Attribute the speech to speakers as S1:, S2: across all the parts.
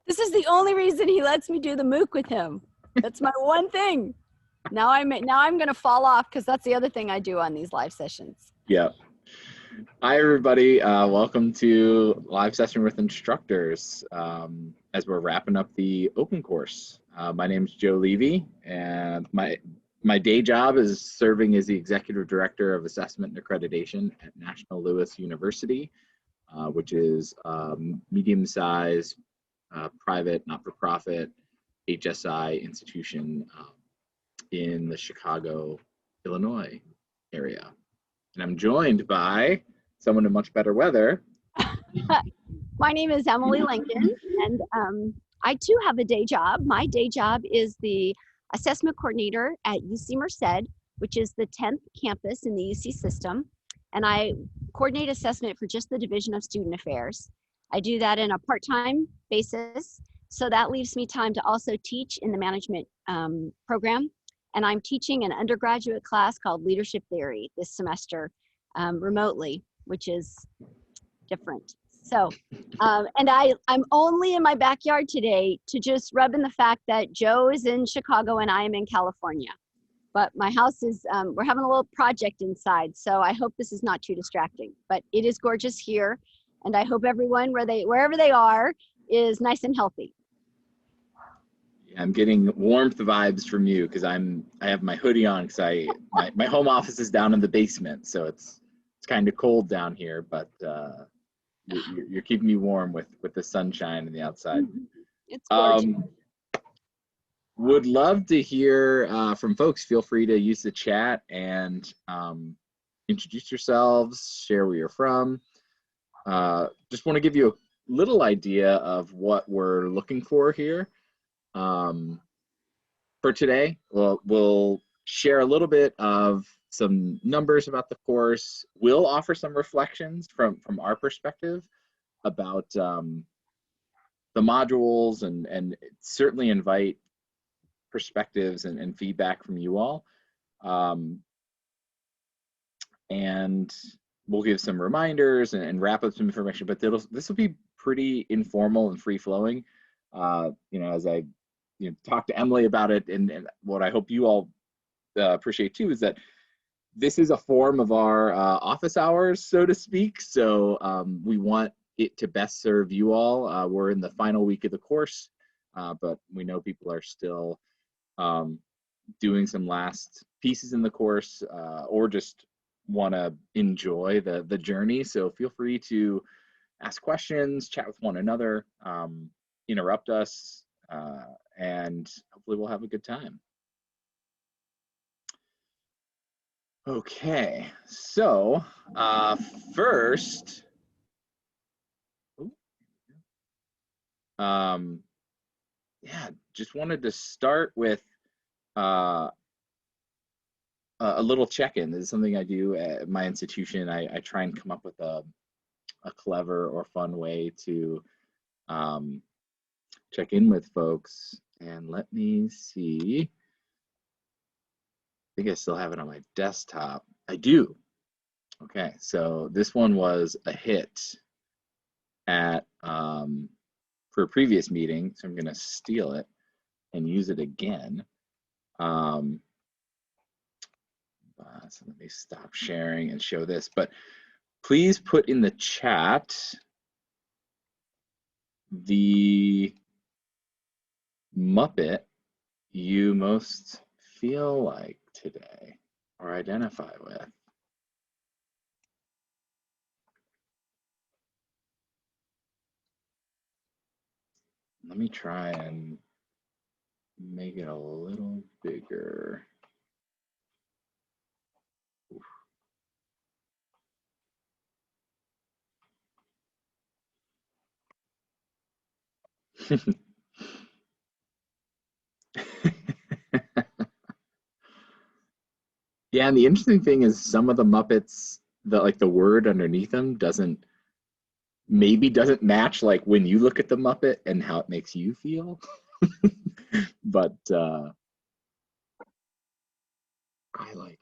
S1: This is the only reason he lets me do the MOOC with him. That's my one thing. Now I'm going to fall off because that's the other thing I do on these live sessions.
S2: Yeah. Hi, everybody. Welcome to Live Session with Instructors as we're wrapping up the open course. My name is Joe Levy, and my day job is serving as the Executive Director of Assessment and Accreditation at National Louis University, which is a medium-sized private, not-for-profit HSI institution in the Chicago, Illinois area. And I'm joined by someone in much better weather.
S1: My name is Emily Lincoln, and I too have a day job. My day job is the assessment coordinator at UC Merced, which is the 10th campus in the UC system. And I coordinate assessment for just the Division of Student Affairs. I do that in a part-time basis. So that leaves me time to also teach in the management program. And I'm teaching an undergraduate class called Leadership Theory this semester remotely, which is different. So, and I'm only in my backyard today to just rub in the fact that Joe is in Chicago and I am in California. But my house is, we're having a little project inside, so I hope this is not too distracting. But it is gorgeous here, and I hope everyone, wherever they are, is nice and healthy.
S2: I'm getting warmth vibes from you because I have my hoodie on because my home office is down in the basement, so it's kind of cold down here, but you're keeping me warm with the sunshine and the outside.
S1: It's gorgeous.
S2: Would love to hear from folks. Feel free to use the chat and introduce yourselves, share where you're from. Just want to give you a little idea of what we're looking for here. For today, we'll share a little bit of some numbers about the course. We'll offer some reflections from our perspective about the modules and certainly invite perspectives and feedback from you all. And we'll give some reminders and wrap up some information, but this will be pretty informal and free-flowing. As I talk to Emily about it, and what I hope you all appreciate too is that this is a form of our office hours, so to speak. So we want it to best serve you all. We're in the final week of the course, but we know people are still doing some last pieces in the course or just want to enjoy the journey. So feel free to ask questions, chat with one another, interrupt us, and hopefully we'll have a good time. Okay, so first, just wanted to start with a little check-in. This is something I do at my institution. I try and come up with a clever or fun way to check in with folks. And let me see. I think I still have it on my desktop. I do. Okay, so this one was a hit at for a previous meeting, so I'm going to steal it and use it again. So let me stop sharing and show this. But please put in the chat the Muppet you most feel like today or identify with. Let me try and make it a little bigger. Yeah, and the interesting thing is some of the Muppets, the word underneath them doesn't match like when you look at the Muppet and how it makes you feel. But I like it.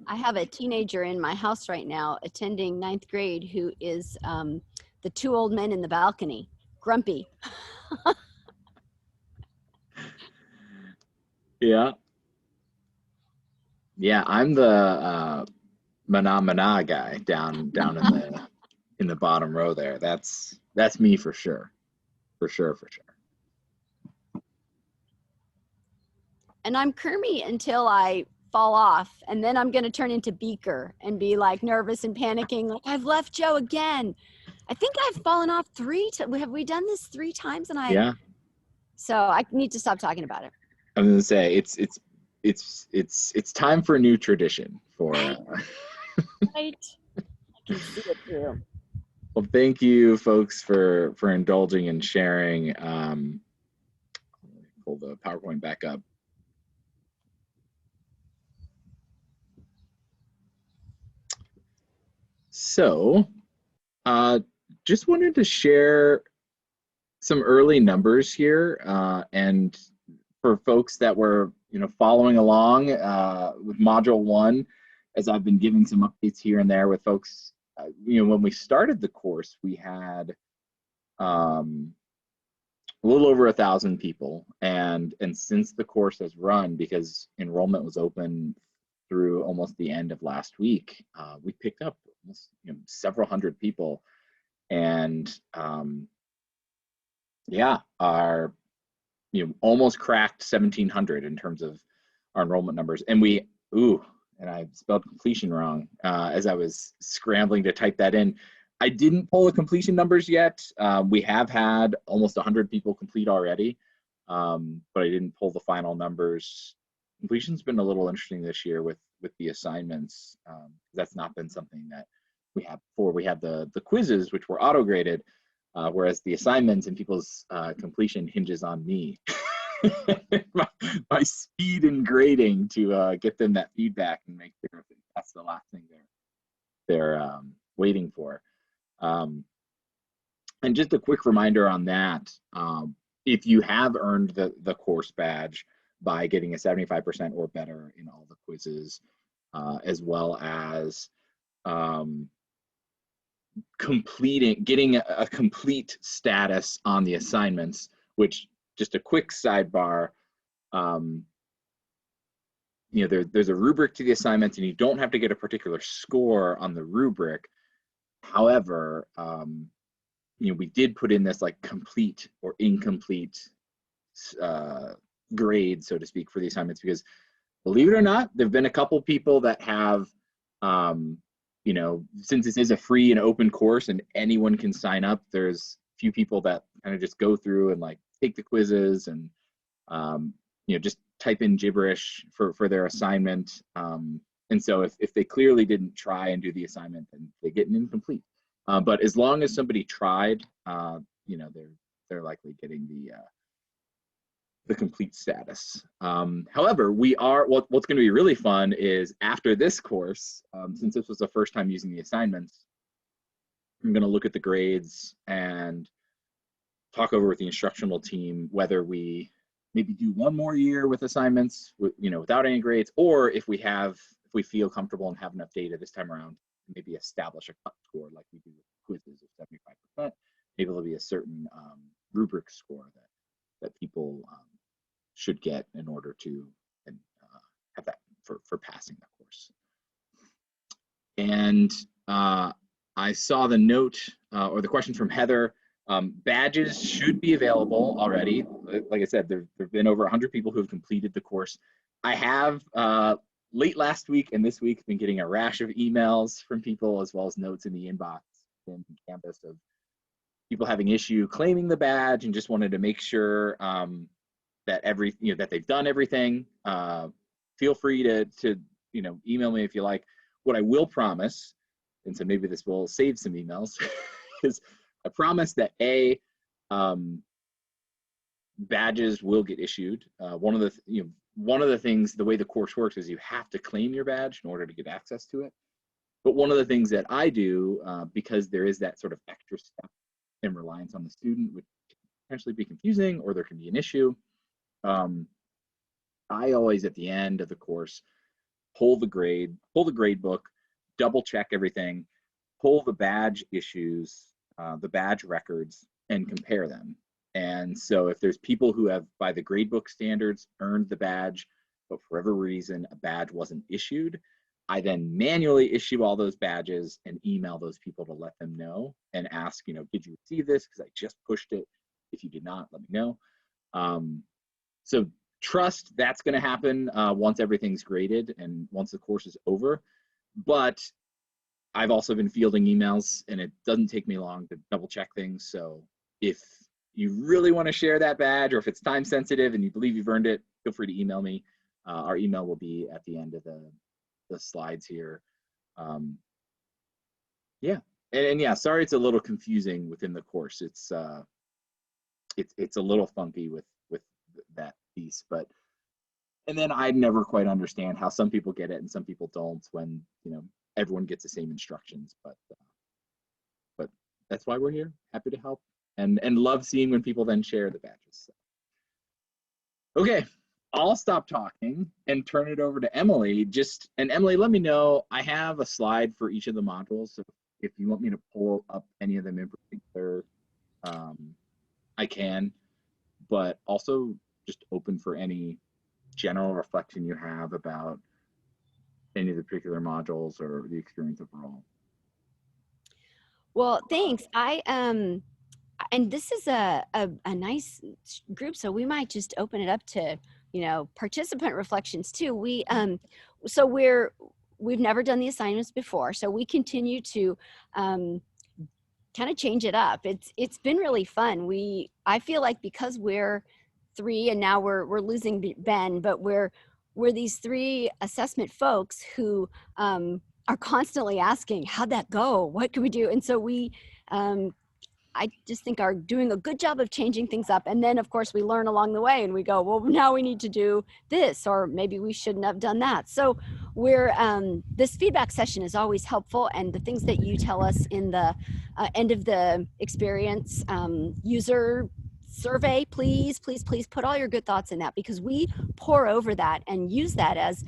S1: I have a teenager in my house right now attending ninth grade who is the two old men in the balcony, grumpy.
S2: Yeah. Yeah, I'm the mana mana guy down in the bottom row there. That's me for sure. For sure, for sure.
S1: And I'm Kermie until I fall off. And then I'm going to turn into Beaker and be like nervous and panicking. Like, I've left Joe again. I think I've fallen off have we done this 3 times?
S2: Yeah.
S1: So I need to stop talking about it.
S2: I'm gonna say it's time for a new tradition for
S1: Right. Right. I can see it too.
S2: well, thank you folks for indulging and sharing. Pull the PowerPoint back up. So, just wanted to share some early numbers here, and for folks that were following along with Module 1, as I've been giving some updates here and there with folks. When we started the course, we had a little over 1,000 people, and since the course has run, because enrollment was open through almost the end of last week, we picked up almost several hundred people, and yeah, our almost cracked 1,700 in terms of our enrollment numbers, and and I spelled completion wrong as I was scrambling to type that in. I didn't pull the completion numbers yet. We have had almost 100 people complete already, but I didn't pull the final numbers. Completion's been a little interesting this year with the assignments. That's not been something that we have before. We have the quizzes, which were auto graded, whereas the assignments and people's completion hinges on me. my speed in grading to get them that feedback and make sure if that's the last thing they're waiting for. And just a quick reminder on that, if you have earned the course badge by getting a 75% or better in all the quizzes, as well as getting a complete status on the assignments, which, just a quick sidebar, there's a rubric to the assignments, and you don't have to get a particular score on the rubric. However, we did put in this like complete or incomplete grade, so to speak, for the assignments, because believe it or not, there've been a couple people that have, since this is a free and open course and anyone can sign up, there's a few people that kind of just go through and like take the quizzes and just type in gibberish for their assignment. And so if they clearly didn't try and do the assignment, then they get an incomplete. But as long as somebody tried, they're likely getting the complete status. However, what's going to be really fun is after this course, since this was the first time using the assignments, I'm going to look at the grades and talk over with the instructional team whether we maybe do one more year with assignments, without any grades, or if we feel comfortable and have enough data this time around, maybe establish a cut score like we do with quizzes of 75%. Maybe there'll be a certain rubric score that people should get in order to have that for passing the course. And I saw the note or the question from Heather. Badges should be available already. Like I said, there have been over 100 people who have completed the course. I have late last week and this week been getting a rash of emails from people, as well as notes in the inbox in campus of people having issue claiming the badge and just wanted to make sure that that they've done everything. Feel free to email me if you like. What I will promise, and so maybe this will save some emails, is I promise that badges will get issued. One of the things, the way the course works is you have to claim your badge in order to get access to it. But one of the things that I do, because there is that sort of extra step and reliance on the student, which can potentially be confusing, or there can be an issue, I always, at the end of the course, pull the grade book, double check everything, pull the badge issues, the badge records, and compare them. And so if there's people who have, by the gradebook standards, earned the badge, but for whatever reason a badge wasn't issued, I then manually issue all those badges and email those people to let them know and ask, did you receive this? Because I just pushed it. If you did not, let me know. So trust that's going to happen once everything's graded and once the course is over. But I've also been fielding emails, and it doesn't take me long to double check things. So if you really want to share that badge, or if it's time sensitive and you believe you've earned it, feel free to email me. Our email will be at the end of the slides here. Yeah, and yeah, sorry it's a little confusing within the course. It's a little funky with that piece, but and then I never quite understand how some people get it and some people don't when everyone gets the same instructions. But that's why we're here. Happy to help, and love seeing when people then share the badges. So. Okay, I'll stop talking and turn it over to Emily. And Emily, let me know. I have a slide for each of the modules, so if you want me to pull up any of them in particular, I can. But also just open for any general reflection you have about any of the particular modules or the experience overall.
S1: Well, thanks. And this is a nice group, so we might just open it up to participant reflections too. We've never done the assignments before, so we continue to kind of change it up. It's been really fun. I feel like because we're 3 and now we're losing Ben, but we're these 3 assessment folks who are constantly asking, how'd that go? What can we do? And so I just think are doing a good job of changing things up. And then of course we learn along the way and we go, well, now we need to do this, or maybe we shouldn't have done that. So this feedback session is always helpful. And the things that you tell us in the end of the experience user survey, please put all your good thoughts in that, because we pour over that and use that as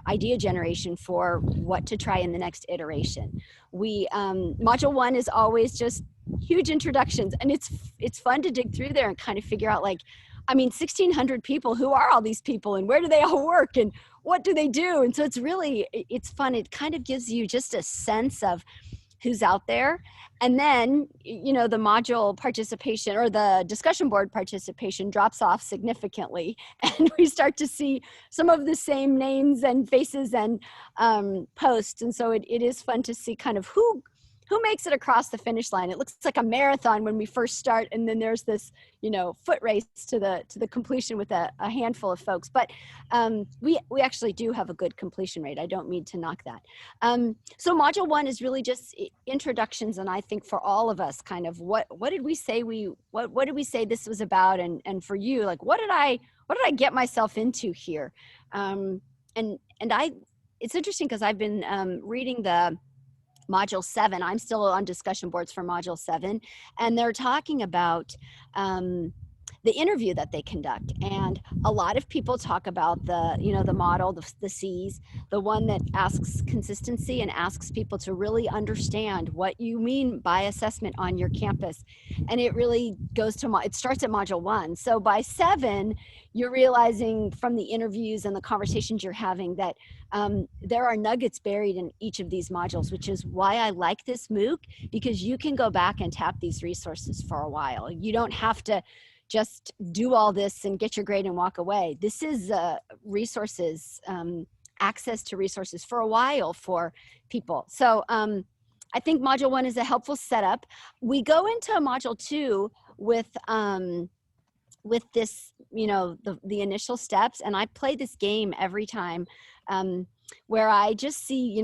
S1: idea generation for what to try in the next iteration. Module 1 is always just huge introductions, and it's fun to dig through there and kind of figure out, 1,600 people, who are all these people and where do they all work and what do they do? And so it's fun. It kind of gives you just a sense of who's out there. And then, the module participation or the discussion board participation drops off significantly. And we start to see some of the same names and faces and posts. And so it is fun to see kind of who makes it across the finish line. It looks like a marathon when we first start, and then there's this, foot race to the completion with a handful of folks. But we actually do have a good completion rate. I don't mean to knock that. So module 1 is really just introductions, and I think for all of us, kind of what did we say what did we say this was about, and for you, what did I get myself into here? It's interesting because I've been reading the Module 7. I'm still on discussion boards for Module 7, and they're talking about the interview that they conduct. And a lot of people talk about the model, the C's, the one that asks consistency and asks people to really understand what you mean by assessment on your campus. And it really goes to, it starts at Module 1. So by 7, you're realizing from the interviews and the conversations you're having that there are nuggets buried in each of these modules, which is why I like this MOOC, because you can go back and tap these resources for a while. You don't have to just do all this and get your grade and walk away. This is resources, access to resources for a while for people. So I think Module 1 is a helpful setup. We go into Module 2 with this, the initial steps, and I play this game every time where I just see,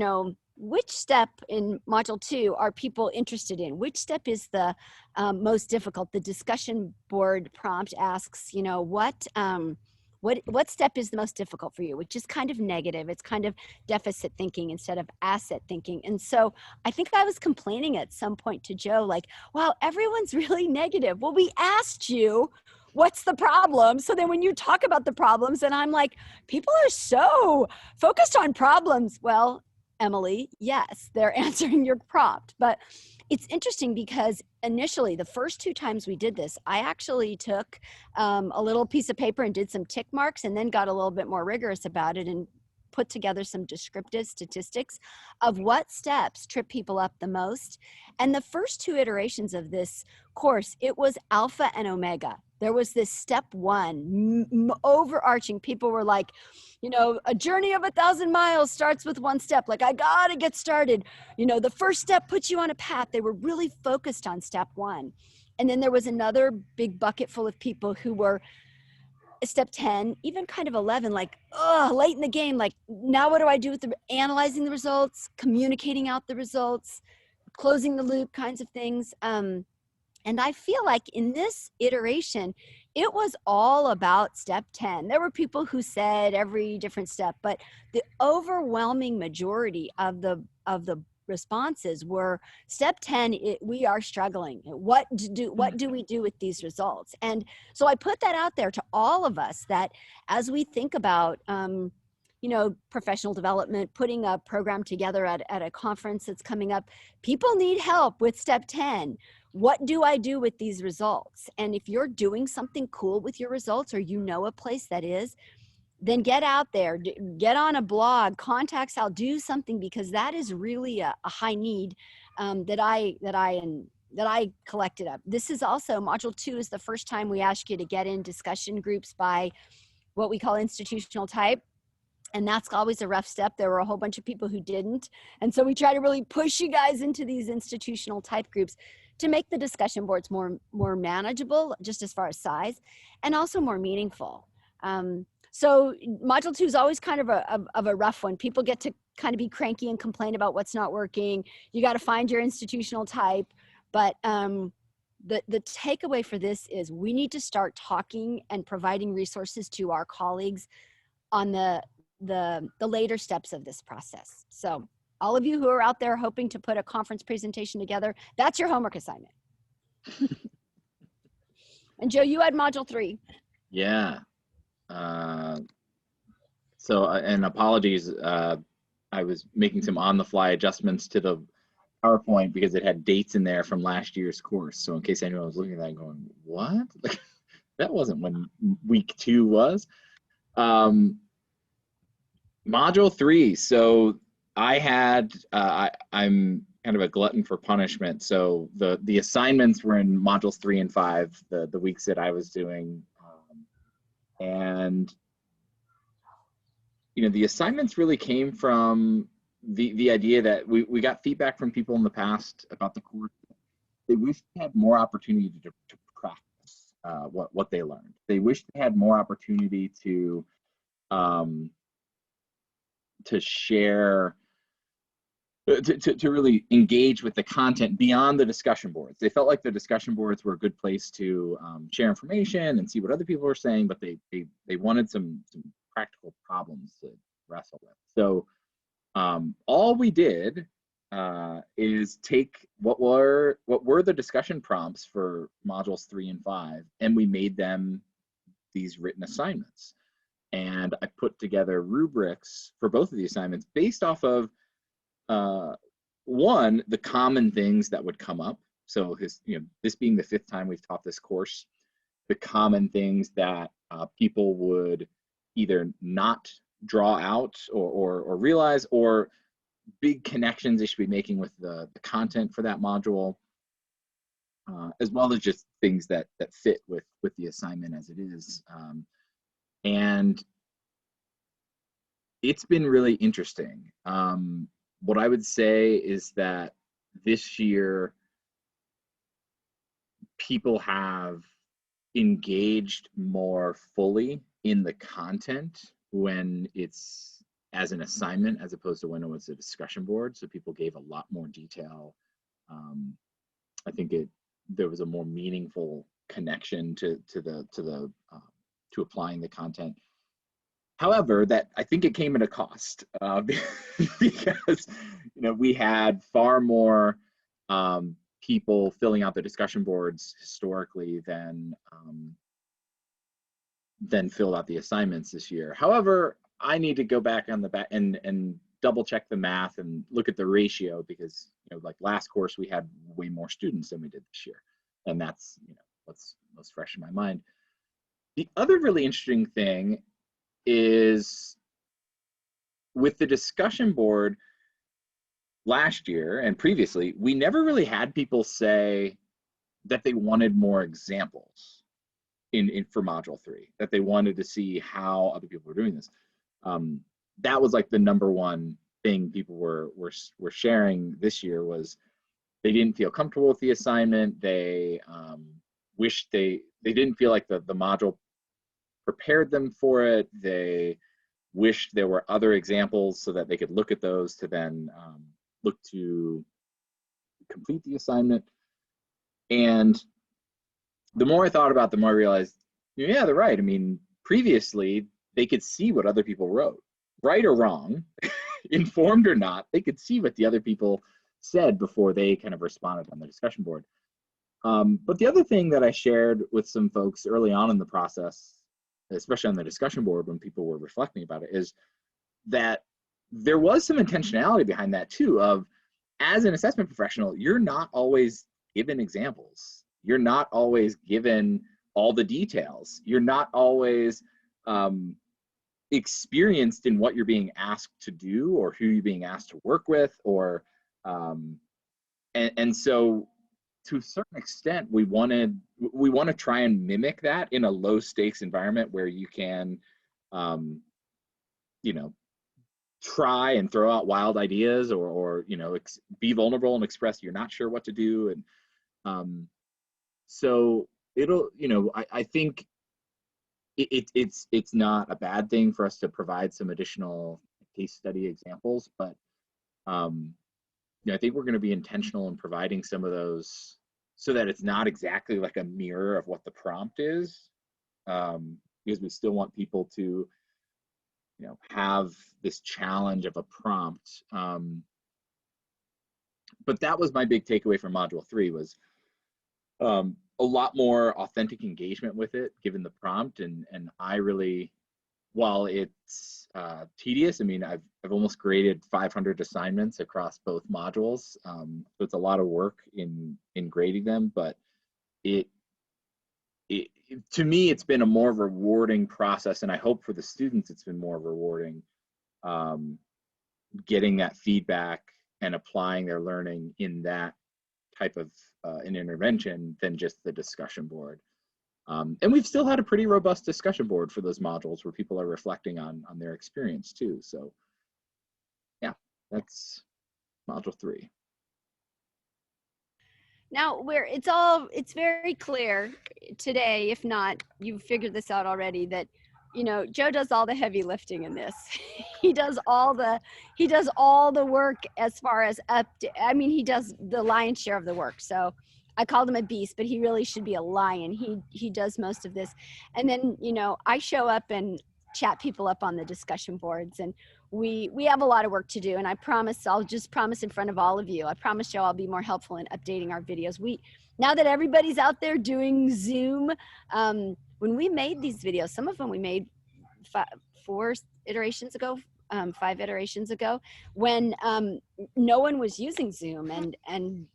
S1: which step in Module 2 are people interested in? Which step is the most difficult? The discussion board prompt asks, what step is the most difficult for you? Which is kind of negative. It's kind of deficit thinking instead of asset thinking. And so I think I was complaining at some point to Joe, wow, everyone's really negative. Well, we asked you, what's the problem? So then when you talk about the problems, and I'm like, people are so focused on problems. Well, Emily, yes, they're answering your prompt. But it's interesting because initially, the first 2 times we did this, I actually took a little piece of paper and did some tick marks and then got a little bit more rigorous about it and put together some descriptive statistics of what steps trip people up the most. And the first 2 iterations of this course, it was alpha and omega. There was this step one, overarching. People were like, a journey of 1,000 miles starts with 1 step. Like, I got to get started. The first step puts you on a path. They were really focused on step one. And then there was another big bucket full of people who were step 10, even kind of 11, like, late in the game. Like, now what do I do with analyzing the results, communicating out the results, closing the loop kinds of things. And I feel like in this iteration, it was all about step 10. There were people who said every different step, but the overwhelming majority of the responses were step 10. We are struggling. What do we do with these results? And so I put that out there to all of us, that as we think about professional development, putting a program together at a conference that's coming up, people need help with step 10. What do I do with these results? And if you're doing something cool with your results, or a place that is, then get out there, get on a blog, contact Sal, do something, because that is really a high need that I collected up. This is also, module 2 is the first time we ask you to get in discussion groups by what we call institutional type. And that's always a rough step. There were a whole bunch of people who didn't. And so we try to really push you guys into these institutional type groups to make the discussion boards more manageable, just as far as size, and also more meaningful. So module 2 is always kind of a rough one. People get to kind of be cranky and complain about what's not working. You got to find your institutional type. But the takeaway for this is we need to start talking and providing resources to our colleagues on the later steps of this process. So all of you who are out there hoping to put a conference presentation together, that's your homework assignment. And Joe, you had module 3.
S2: Yeah. And apologies, I was making some on-the-fly adjustments to the PowerPoint because it had dates in there from last year's course. So in case anyone was looking at that going, what? That wasn't when week 2 was. Module 3. So I'm kind of a glutton for punishment. So the assignments were in modules 3 and 5, the weeks that I was doing. And the assignments really came from the idea that we got feedback from people in the past about the course. They wish they had more opportunity to practice what they learned. They wish they had more opportunity to share, to really engage with the content beyond the discussion boards. They felt like the discussion boards were a good place to share information and see what other people were saying, but they wanted some practical problems to wrestle with. So all we did is take what were the discussion prompts for modules 3 and 5, and we made them these written assignments. And I put together rubrics for both of the assignments based off of one, the common things that would come up. So this being the 5th time we've taught this course, the common things that people would either not draw out or realize, or big connections they should be making with the content for that module, as well as just things that fit with the assignment as it is. And it's been really interesting. What I would say is that this year, people have engaged more fully in the content when it's as an assignment, as opposed to when it was a discussion board. So people gave a lot more detail. I think there was a more meaningful connection to applying the content. However, that I think it came at a cost because we had far more people filling out the discussion boards historically than then filled out the assignments this year. However, I need to go back on the back and double check the math and look at the ratio, because like last course we had way more students than we did this year, and that's what's most fresh in my mind. The other really interesting thing is with the discussion board last year and previously, we never really had people say that they wanted more examples in for module 3, that they wanted to see how other people were doing this. That was like the number one thing people were sharing this year, was they didn't feel comfortable with the assignment. They wished they didn't feel like the module prepared them for it. They wished there were other examples so that they could look at those to then look to complete the assignment. And the more I thought about it, the more I realized, yeah, they're right. I mean, previously they could see what other people wrote, right or wrong, informed or not. They could see what the other people said before they kind of responded on the discussion board. But the other thing that I shared with some folks early on in the process, especially on the discussion board when people were reflecting about it, is that there was some intentionality behind that too, of as an assessment professional, you're not always given examples. You're not always given all the details. You're not always experienced in what you're being asked to do or who you're being asked to work with, or and so to a certain extent, we want to try and mimic that in a low stakes environment where you can, try and throw out wild ideas, or be vulnerable and express you're not sure what to do. And so it'll, I think it's not a bad thing for us to provide some additional case study examples, but I think we're going to be intentional in providing some of those so that it's not exactly like a mirror of what the prompt is, because we still want people to have this challenge of a prompt. But that was my big takeaway from module 3, was a lot more authentic engagement with it given the prompt. And I really, while it's tedious, I mean, I've almost graded 500 assignments across both modules. So it's a lot of work in grading them, but to me, it's been a more rewarding process, and I hope for the students it's been more rewarding, getting that feedback and applying their learning in that type of an intervention than just the discussion board. And we've still had a pretty robust discussion board for those modules where people are reflecting on their experience too. So yeah, that's module 3.
S1: Now it's very clear today, if not you've figured this out already, that Joe does all the heavy lifting in this. he does all the work as far as he does the lion's share of the work. So I called him a beast, but he really should be a lion. He does most of this. And then I show up and chat people up on the discussion boards, and we have a lot of work to do. And I'll just promise in front of all of you, I promise you I'll be more helpful in updating our videos. Now that everybody's out there doing Zoom, when we made these videos, some of them we made 5 iterations ago, when no one was using Zoom, and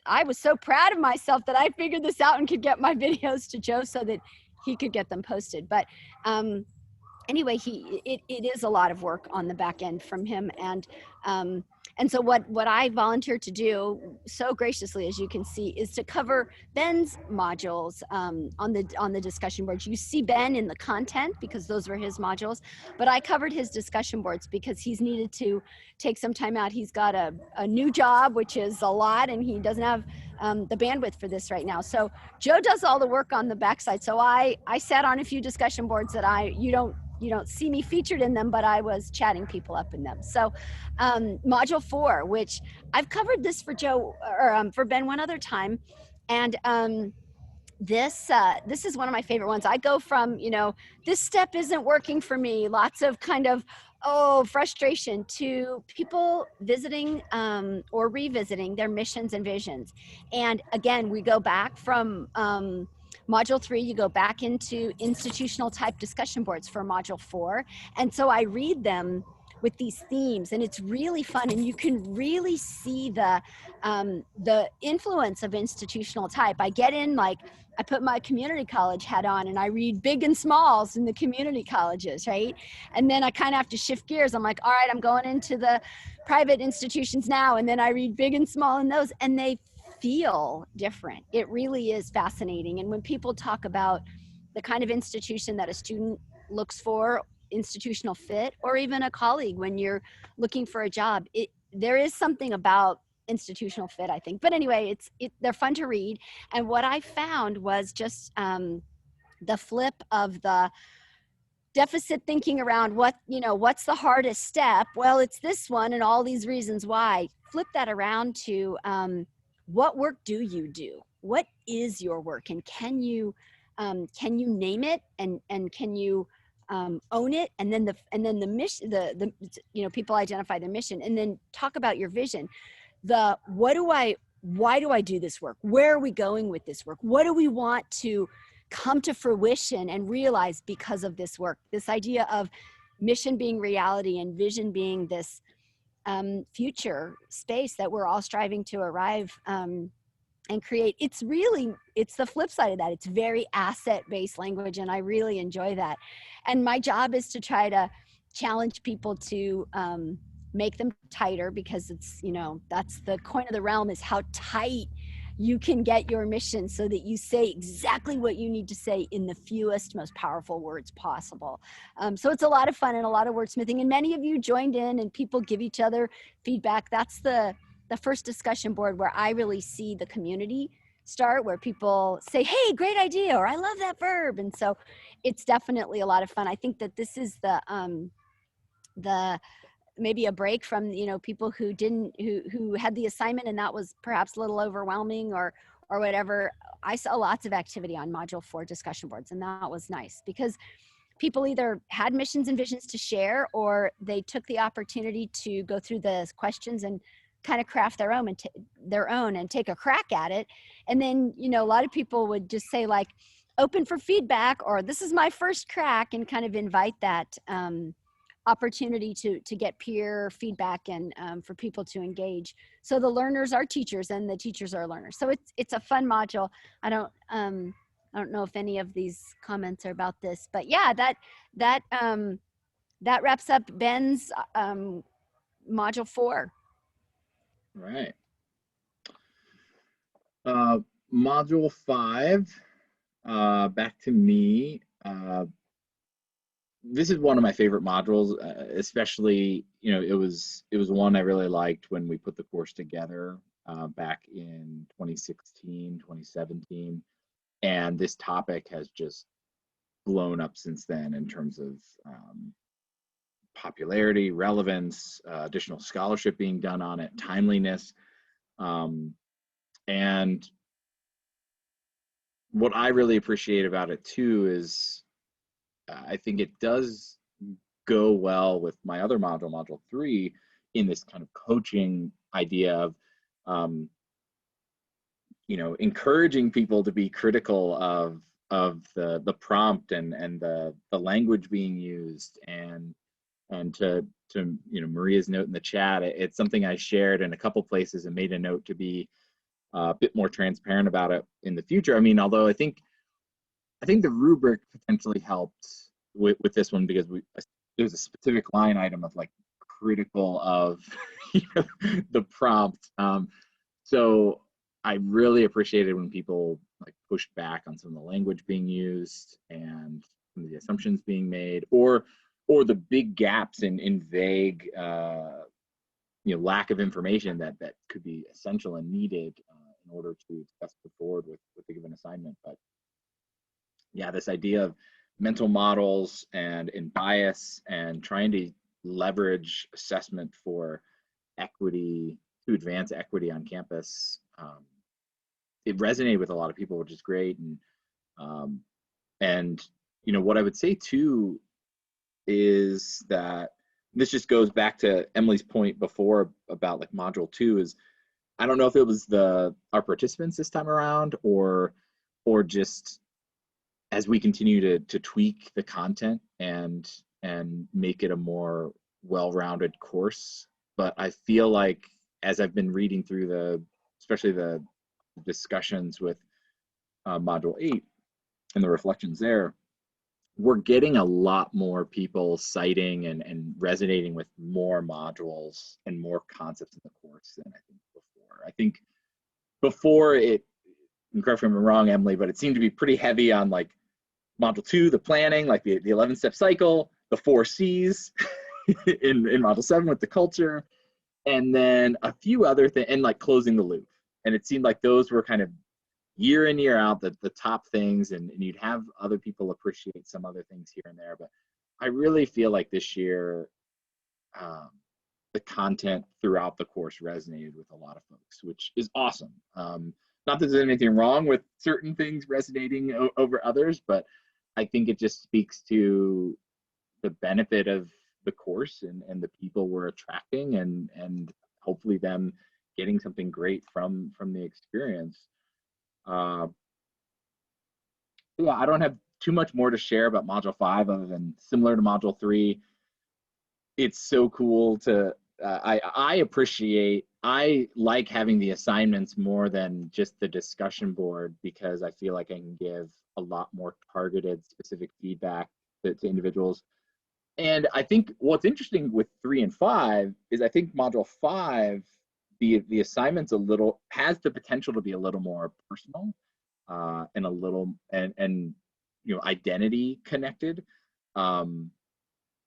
S1: I was so proud of myself that I figured this out and could get my videos to Joe so that he could get them posted. But anyway, it is a lot of work on the back end from him, and so what I volunteered to do so graciously, as you can see, is to cover Ben's modules on the discussion boards. You see Ben in the content because those were his modules, but I covered his discussion boards because he's needed to take some time out. He's got a new job, which is a lot, and he doesn't have the bandwidth for this right now. So Joe does all the work on the backside. So I sat on a few discussion boards that you don't see me featured in them, but I was chatting people up in them. So module 4, which I've covered this for Joe or for Ben one other time, and this is one of my favorite ones. I go from this step isn't working for me, lots of kind of frustration, to people visiting or revisiting their missions and visions. And again, we go back from Module 3, you go back into institutional type discussion boards for Module 4. And so I read them with these themes, and it's really fun, and you can really see the influence of institutional type. I get in, like, I put my community college hat on and I read big and smalls in the community colleges, right? And then I kind of have to shift gears. I'm like, all right, I'm going into the private institutions now, and then I read big and small in those, and they feel different. It really is fascinating. And when people talk about the kind of institution that a student looks for, institutional fit, or even a colleague when you're looking for a job, there is something about institutional fit, I think. But anyway, they're fun to read. And what I found was just the flip of the deficit thinking around what's the hardest step. Well, it's this one, and all these reasons why. Flip that around to what work do you do? What is your work, and can you name it, and can you own it? And then the mission, the people identify their mission, and then talk about your vision. Why do I do this work? Where are we going with this work? What do we want to come to fruition and realize because of this work? This idea of mission being reality and vision being this future space that we're all striving to arrive and create. It's the flip side of that. It's very asset-based language, and I really enjoy that. And my job is to try to challenge people to make them tighter, because it's, that's the coin of the realm, is how tight you can get your mission so that you say exactly what you need to say in the fewest, most powerful words possible. So it's a lot of fun and a lot of wordsmithing, and many of you joined in, and people give each other feedback. That's the first discussion board where I really see the community start, where people say, hey, great idea, or I love that verb. And so it's definitely a lot of fun. I think that this is the maybe a break from people who had the assignment and that was perhaps a little overwhelming or whatever. I saw lots of activity on Module 4 discussion boards, and that was nice, because people either had missions and visions to share, or they took the opportunity to go through the questions and kind of craft their own and take a crack at it. And then a lot of people would just say, like, open for feedback, or this is my first crack, and kind of invite that opportunity to get peer feedback and for people to engage. So the learners are teachers and the teachers are learners. So it's a fun module. I don't know if any of these comments are about this, but yeah, that wraps up Ben's module 4.
S2: Right. Module 5, back to me. This is one of my favorite modules, especially, it was one I really liked when we put the course together back in 2016, 2017. And this topic has just blown up since then in terms of popularity, relevance, additional scholarship being done on it, timeliness. And what I really appreciate about it too is I think it does go well with my other module, Module 3, in this kind of coaching idea of, encouraging people to be critical of the prompt and the language being used, and to Maria's note in the chat, it's something I shared in a couple places and made a note to be a bit more transparent about it in the future. I mean, although I think the rubric potentially helped with this one, because there was a specific line item of, like, critical of the prompt. So I really appreciated when people, like, pushed back on some of the language being used and some of the assumptions being made, or the big gaps in vague lack of information that could be essential and needed in order to best move forward with a given assignment. But yeah, this idea of mental models and bias, and trying to leverage assessment for equity, to advance equity on campus, it resonated with a lot of people, which is great. And what I would say too is that this just goes back to Emily's point before about, like, module 2, is I don't know if it was our participants this time around, or just as we continue to tweak the content and make it a more well-rounded course. But I feel like as I've been reading through especially the discussions with Module 8 and the reflections there, we're getting a lot more people citing and resonating with more modules and more concepts in the course than I think before. I think before it, and correct me if I'm wrong, Emily, but it seemed to be pretty heavy on like module 2, the planning, like the 11-step cycle, the 4 C's in module 7 with the culture, and then a few other things, and like closing the loop. And it seemed like those were kind of year in, year out, the top things, and you'd have other people appreciate some other things here and there. But I really feel like this year, the content throughout the course resonated with a lot of folks, which is awesome. Not that there's anything wrong with certain things resonating over others, but I think it just speaks to the benefit of the course and the people we're attracting, and hopefully them getting something great from the experience. Yeah, I don't have too much more to share about Module 5 other than similar to Module 3. It's so cool to, I like having the assignments more than just the discussion board, because I feel like I can give a lot more targeted, specific feedback to individuals. And I think what's interesting with 3 and 5 is I think Module 5, the assignments has the potential to be a little more personal, and a little and identity connected,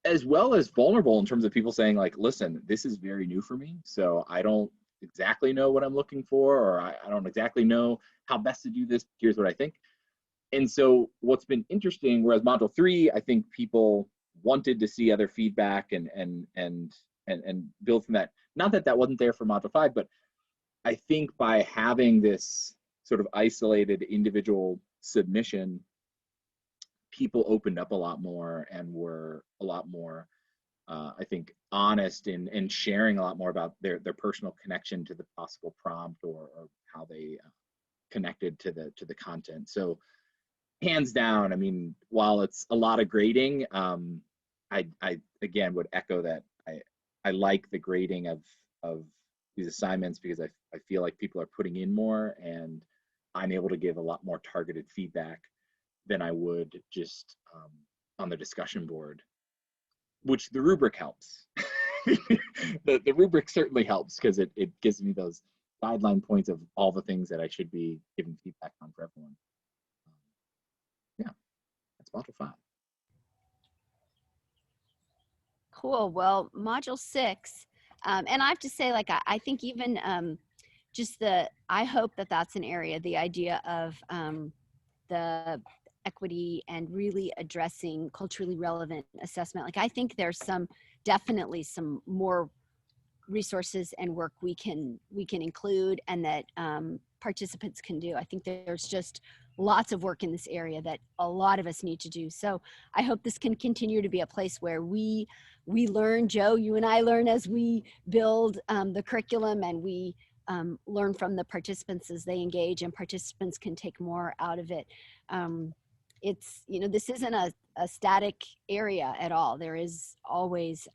S2: as well as vulnerable in terms of people saying like, listen, this is very new for me, so I don't exactly know what I'm looking for, or I don't exactly know how best to do this. Here's what I think. And so what's been interesting, whereas Module 3, I think people wanted to see other feedback and build from that. Not that that wasn't there for Module 5, but I think by having this sort of isolated individual submission, people opened up a lot more and were a lot more, I think, honest in sharing a lot more about their personal connection to the possible prompt, or how they connected to the content. So hands down, I mean, while it's a lot of grading, I again would echo that I like the grading of these assignments, because I feel like people are putting in more, and I'm able to give a lot more targeted feedback than I would just on the discussion board, which the rubric helps. The rubric certainly helps, because it gives me those guideline points of all the things that I should be giving feedback on for everyone. Yeah, that's Module 5.
S1: Cool. Well, Module 6, and I have to say, like, I think even just I hope that that's an area, the idea of the equity and really addressing culturally relevant assessment. Like, I think there's definitely some more resources and work we can include, and that participants can do. I think there's just lots of work in this area that a lot of us need to do. So I hope this can continue to be a place where we learn, Joe, you and I learn as we build the curriculum, and we learn from the participants as they engage, and participants can take more out of it. It's, this isn't a static area at all. There is always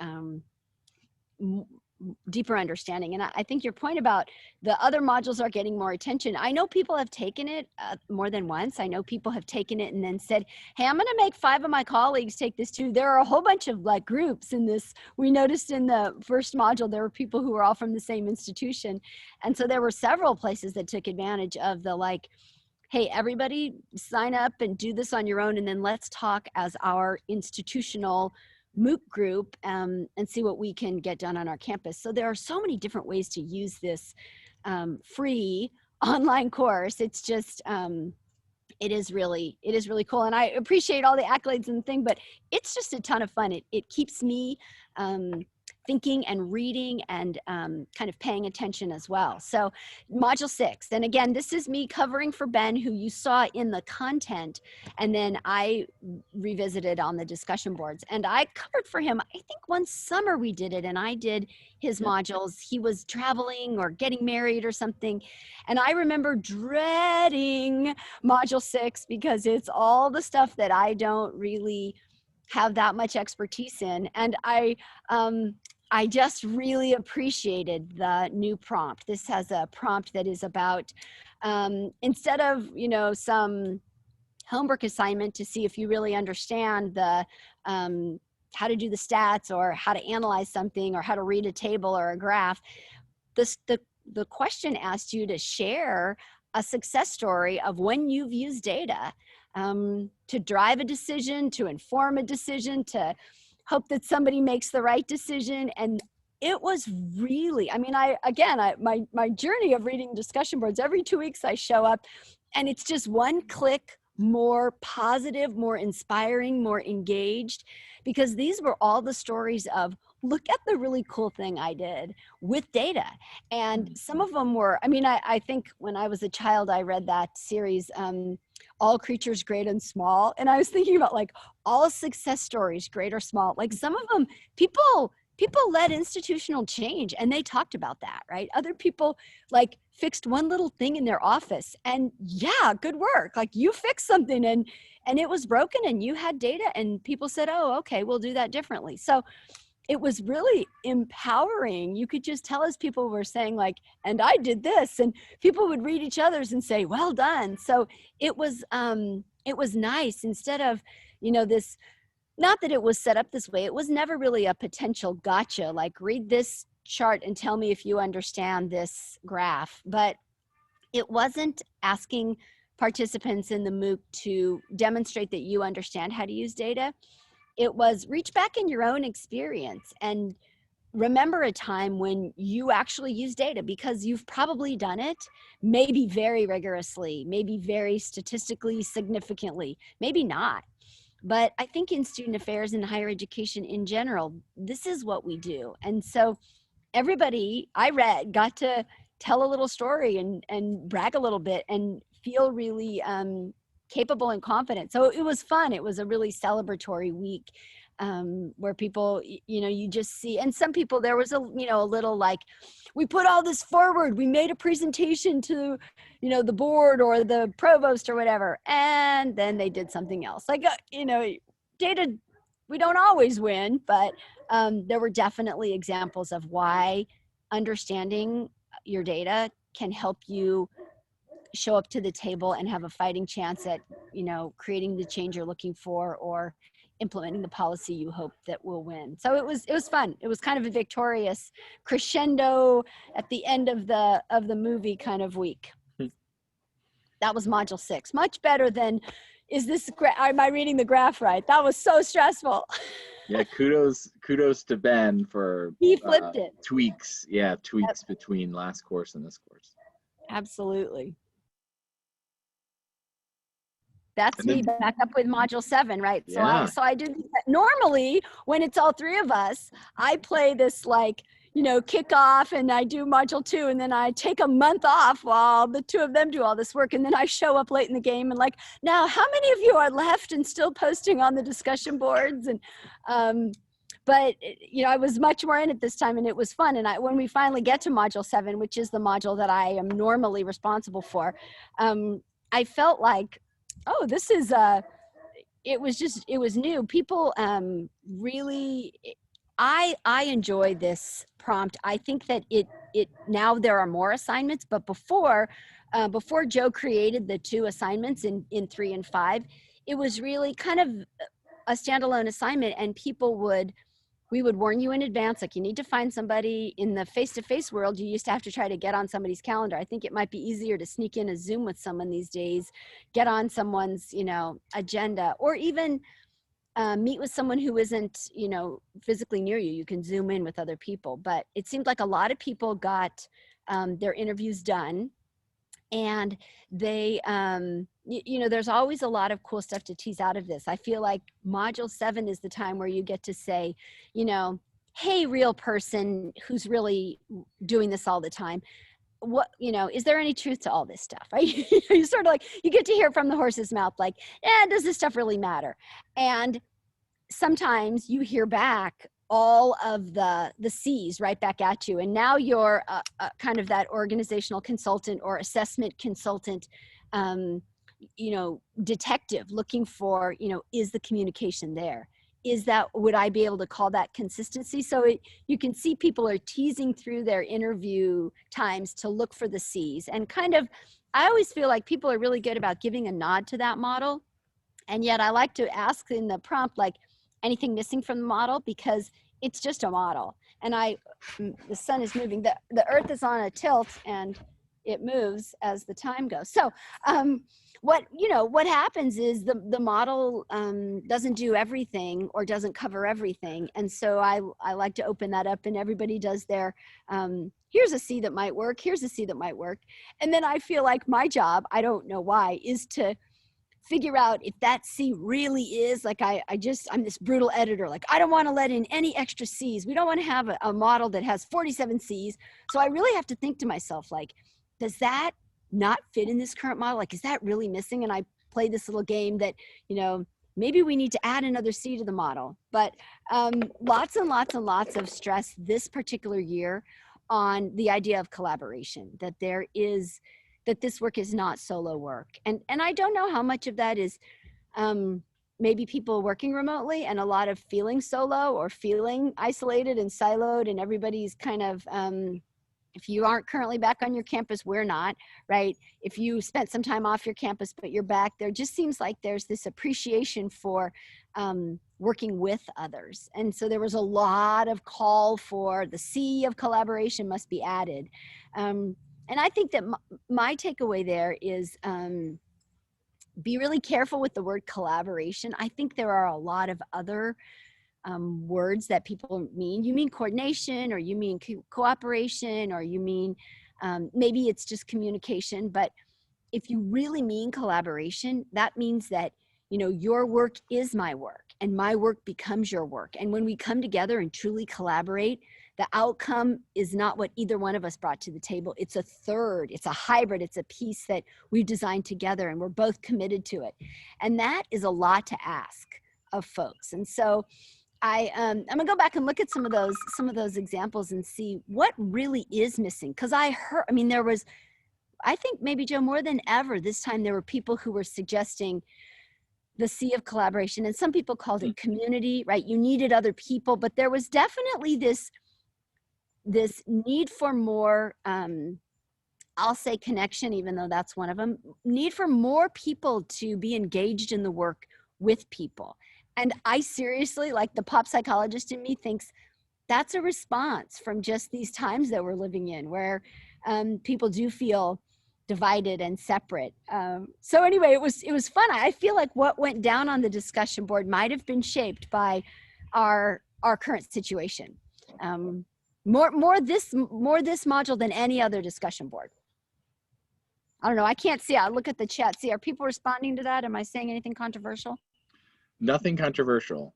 S1: deeper understanding. And I think your point about the other modules are getting more attention. I know people have taken it more than once. I know people have taken it and then said, hey, I'm going to make 5 of my colleagues take this too. There are a whole bunch of like groups in this. We noticed in the first module, there were people who were all from the same institution. And so there were several places that took advantage of the like, hey, everybody sign up and do this on your own, and then let's talk as our institutional MOOC group and see what we can get done on our campus. So there are so many different ways to use this free online course. It's just, it is really cool. And I appreciate all the accolades and thing, but it's just a ton of fun. It keeps me thinking and reading and kind of paying attention as well. So module 6, and again, this is me covering for Ben, who you saw in the content, and then I revisited on the discussion boards, and I covered for him, I think one summer we did it, and I did his modules. He was traveling or getting married or something, and I remember dreading module 6 because it's all the stuff that I don't really have that much expertise in, and I just really appreciated the new prompt. This has a prompt that is about, instead of, some homework assignment to see if you really understand the, how to do the stats or how to analyze something or how to read a table or a graph, the question asks you to share a success story of when you've used data to drive a decision, to inform a decision, to hope that somebody makes the right decision. And it was really, my journey of reading discussion boards, every 2 weeks I show up and it's just one click more positive, more inspiring, more engaged, because these were all the stories of, look at the really cool thing I did with data. And some of them were, I think when I was a child, I read that series, All Creatures Great and Small. And I was thinking about like all success stories, great or small, like some of them, people led institutional change and they talked about that, right? Other people like fixed one little thing in their office and yeah, good work. Like you fixed something and it was broken and you had data and people said, oh, okay, we'll do that differently. So it was really empowering. You could just tell as people were saying like, and I did this, and people would read each other's and say, well done. So it was nice instead of, this, not that it was set up this way. It was never really a potential gotcha, like read this chart and tell me if you understand this graph, but it wasn't asking participants in the MOOC to demonstrate that you understand how to use data. It was reach back in your own experience and remember a time when you actually use data, because you've probably done it, maybe very rigorously, maybe very statistically significantly, maybe not. But I think in student affairs and higher education in general, this is what we do. And so everybody I read got to tell a little story and brag a little bit and feel really capable and confident. So it was fun. It was a really celebratory week where people, you just see, and some people, there was a little like, we put all this forward, we made a presentation to, the board or the provost or whatever, and then they did something else. Like, data, we don't always win, but there were definitely examples of why understanding your data can help you show up to the table and have a fighting chance at, creating the change you're looking for or implementing the policy you hope that will win. So it was fun. It was kind of a victorious crescendo at the end of the movie kind of week. That was module 6. Much better than, am I reading the graph right? That was so stressful.
S2: Yeah, kudos to Ben for
S1: he flipped it.
S2: Tweaks between last course and this course.
S1: Absolutely. That's me back up with module 7, right?
S2: Yeah.
S1: So I do that. Normally when it's all 3 of us, I play this like, kickoff and I do module 2 and then I take a month off while the 2 of them do all this work. And then I show up late in the game and like, now how many of you are left and still posting on the discussion boards? And, but I was much more in it this time and it was fun. And when we finally get to module 7, which is the module that I am normally responsible for, I felt like, oh, this is it was new. People really, I enjoy this prompt. I think that it now there are more assignments, but before Joe created the 2 assignments in 3 and 5, it was really kind of a standalone assignment, and we would warn you in advance, like you need to find somebody. In the face-to-face world, you used to have to try to get on somebody's calendar. I think it might be easier to sneak in a Zoom with someone these days, get on someone's, agenda, or even meet with someone who isn't, physically near you. You can Zoom in with other people. But it seemed like a lot of people got their interviews done. And they, there's always a lot of cool stuff to tease out of this. I feel like module 7 is the time where you get to say, hey, real person who's really doing this all the time, what, is there any truth to all this stuff, right? You sort of like, you get to hear from the horse's mouth, like, does this stuff really matter? And sometimes you hear back all of the C's right back at you, and now you're kind of that organizational consultant or assessment consultant, detective, looking for, is the communication there? Is that, would I be able to call that consistency? So you can see people are teasing through their interview times to look for the C's, and kind of, I always feel like people are really good about giving a nod to that model. And yet I like to ask in the prompt, like, anything missing from the model, because it's just a model. And the sun is moving, the earth is on a tilt, and it moves as the time goes. So what happens is the model doesn't do everything or doesn't cover everything. And so I like to open that up, and everybody does their, here's a C that might work, here's a C that might work. And then I feel like my job, I don't know why, is to figure out if that C really is, like, I'm this brutal editor, like, I don't want to let in any extra C's. We don't want to have a model that has 47 C's. So I really have to think to myself, like, does that not fit in this current model? Like, is that really missing? And I play this little game that, maybe we need to add another C to the model. But lots and lots and lots of stress this particular year on the idea of collaboration, that this work is not solo work. And I don't know how much of that is maybe people working remotely and a lot of feeling solo or feeling isolated and siloed, and everybody's kind of, if you aren't currently back on your campus, we're not, right? If you spent some time off your campus, but you're back, there just seems like there's this appreciation for working with others. And so there was a lot of call for the C of collaboration must be added. And I think that my takeaway there is be really careful with the word collaboration. I think there are a lot of other words that people mean. You mean coordination, or you mean cooperation, or you mean maybe it's just communication. But if you really mean collaboration, that means that, your work is my work, and my work becomes your work. And when we come together and truly collaborate, the outcome is not what either one of us brought to the table. It's a third, it's a hybrid, it's a piece that we've designed together, and we're both committed to it. And that is a lot to ask of folks. And so I'm gonna go back and look at some of those examples and see what really is missing. Because there was, I think maybe, Joe, more than ever this time, there were people who were suggesting the C of collaboration, and some people called it community, right? You needed other people, but there was definitely this need for more, I'll say connection, even though that's one of them, need for more people to be engaged in the work with people. And I seriously, like, the pop psychologist in me thinks that's a response from just these times that we're living in, where people do feel divided and separate. So anyway, it was fun. I feel like what went down on the discussion board might have been shaped by our current situation. More this module than any other discussion board. I don't know. I can't see. I look at the chat. See, are people responding to that? Am I saying anything controversial?
S2: Nothing controversial.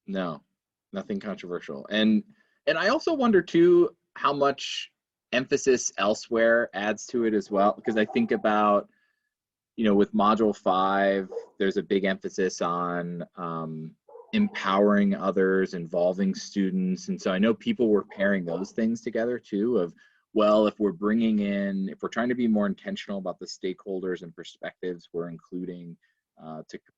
S2: No, nothing controversial. And I also wonder too how much emphasis elsewhere adds to it as well, because I think about, with module 5, there's a big emphasis on empowering others, involving students. And so I know people were pairing those things together too, of, well, if we're trying to be more intentional about the stakeholders and perspectives we're including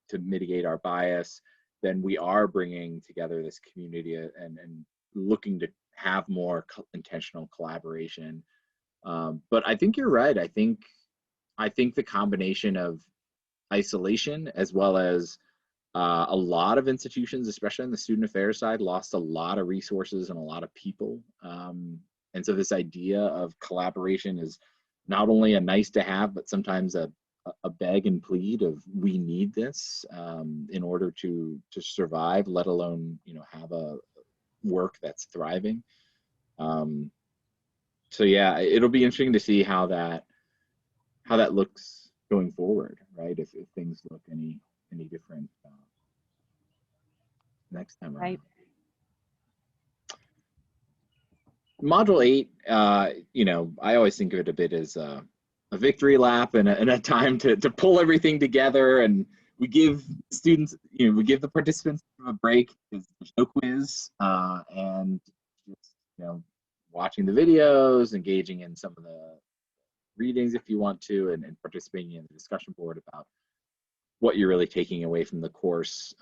S2: to mitigate our bias, then we are bringing together this community and looking to have more intentional collaboration. But I think you're right. I think the combination of isolation, as well as a lot of institutions, especially on the student affairs side, lost a lot of resources and a lot of people. And so this idea of collaboration is not only a nice to have, but sometimes a beg and plead of, we need this in order to survive, let alone, have a work that's thriving. So yeah, it'll be interesting to see how that looks going forward, right? If things look any different next time around.
S1: Right.
S2: Module 8, you know, I always think of it a bit as a victory lap and a time to pull everything together. And we give students, you know, we give the participants a break because there's no quiz, and just, you know, watching the videos, engaging in some of the readings if you want to, and participating in the discussion board about what you're really taking away from the course.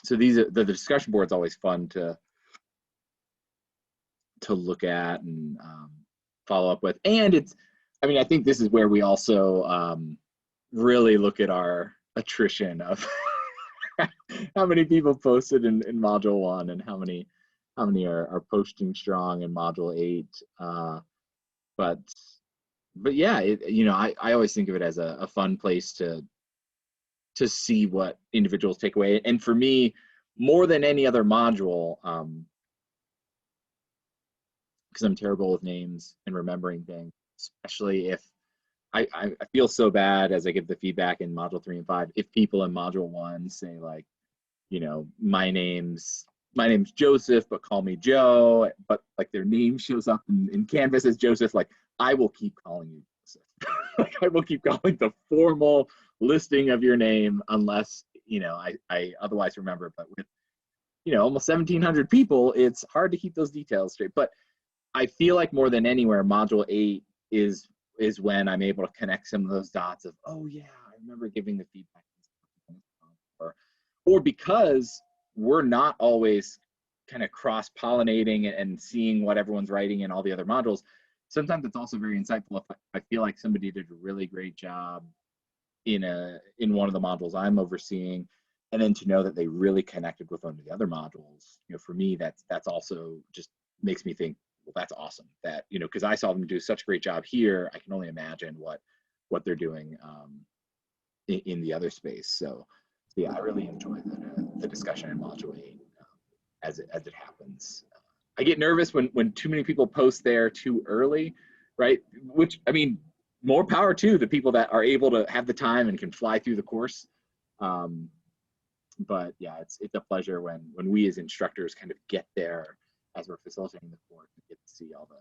S2: So these are the discussion board's always fun to look at and follow up with. And it's, I mean, I think this is where we also really look at our attrition of how many people posted in module 1 and how many are posting strong in module 8. But yeah, you know, I always think of it as a fun place to see what individuals take away. And for me, more than any other module, because I'm terrible with names and remembering things, especially if I feel so bad as I give the feedback in module 3 and 5. If people in module 1 say, like, you know, my name's Joseph, but call me Joe, but like their name shows up in Canvas as Joseph, like, I will keep calling you Joseph. Like, I will keep calling the formal listing of your name unless, you know, I otherwise remember. But with, you know, almost 1,700 people, it's hard to keep those details straight. But I feel like more than anywhere, module 8 is when I'm able to connect some of those dots of, oh yeah, I remember giving the feedback, or because we're not always kind of cross-pollinating and seeing what everyone's writing in all the other modules. Sometimes it's also very insightful if I feel like somebody did a really great job in one of the modules I'm overseeing, and then to know that they really connected with one of the other modules, you know, for me, that's also just makes me think, well, that's awesome. That, you know, because I saw them do such a great job here, I can only imagine what they're doing in the other space. So yeah, I really enjoy the discussion in module 8 as it happens. I get nervous when too many people post there too early, right? Which, I mean, more power to the people that are able to have the time and can fly through the course. But yeah, it's a pleasure when we as instructors kind of get there as we're facilitating the course and get to see all the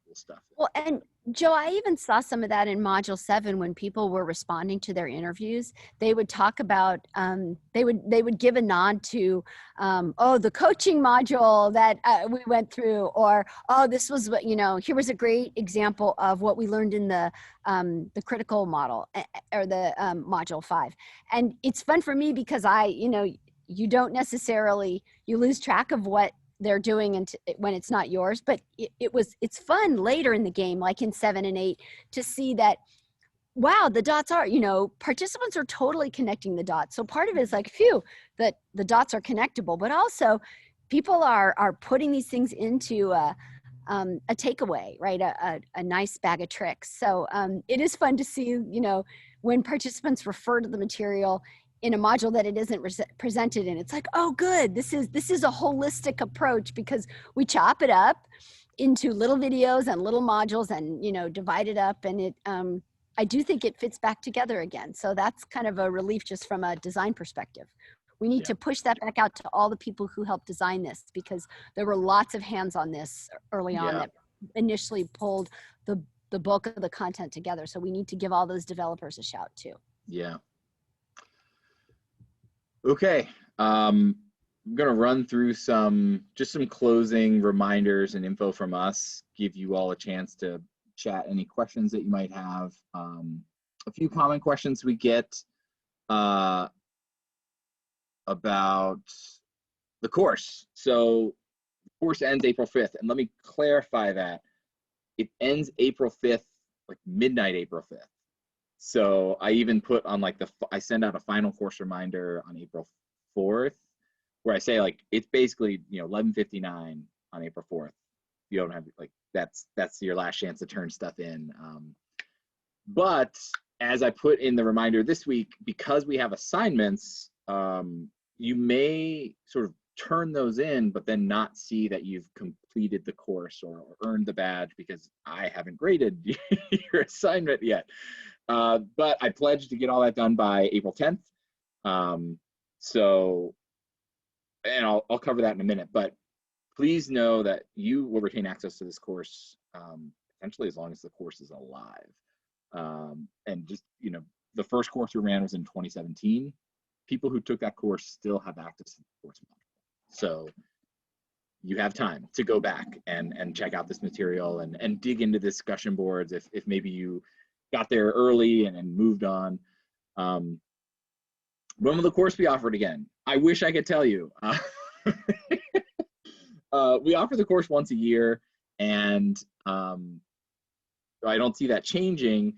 S2: cool stuff.
S1: Well, and Joe, I even saw some of that in Module 7 when people were responding to their interviews. They would talk about, they would give a nod to, oh, the coaching module that we went through, or, oh, this was what, you know, here was a great example of what we learned in the critical model, or the Module 5. And it's fun for me because you know, you don't necessarily, you lose track of what they're doing and when it's not yours, but it's fun later in the game, like in 7 and 8, to see that, wow, the dots are, you know, participants are totally connecting the dots. So part of it is like, phew, that the dots are connectable, but also people are putting these things into a takeaway, right? A nice bag of tricks. So it is fun to see, you know, when participants refer to the material in a module that it isn't presented in. It's like, oh, good. This is a holistic approach because we chop it up into little videos and little modules and, you know, divide it up. And it, I do think it fits back together again. So that's kind of a relief just from a design perspective. We need to push that back out to all the people who helped design this, because there were lots of hands on this early on that initially pulled the bulk of the content together. So we need to give all those developers a shout too.
S2: Yeah. Okay. I'm going to run through some closing reminders and info from us, give you all a chance to chat any questions that you might have. A few common questions we get about the course. So the course ends April 5th. And let me clarify that. It ends April 5th, like midnight April 5th. So I even put on, like, I send out a final course reminder on April 4th, where I say, like, it's basically, you know, 11:59 on April 4th. You don't have, like, that's your last chance to turn stuff in. But as I put in the reminder this week, because we have assignments, you may sort of turn those in, but then not see that you've completed the course or earned the badge because I haven't graded your assignment yet. But I pledged to get all that done by April 10th. So, and I'll cover that in a minute, but please know that you will retain access to this course essentially as long as the course is alive. And just, the first course we ran was in 2017. People who took that course still have access to the course module. So you have time to go back and check out this material and dig into discussion boards if maybe you got there early and moved on. When will the course be offered again? I wish I could tell you. We offer the course once a year, and I don't see that changing,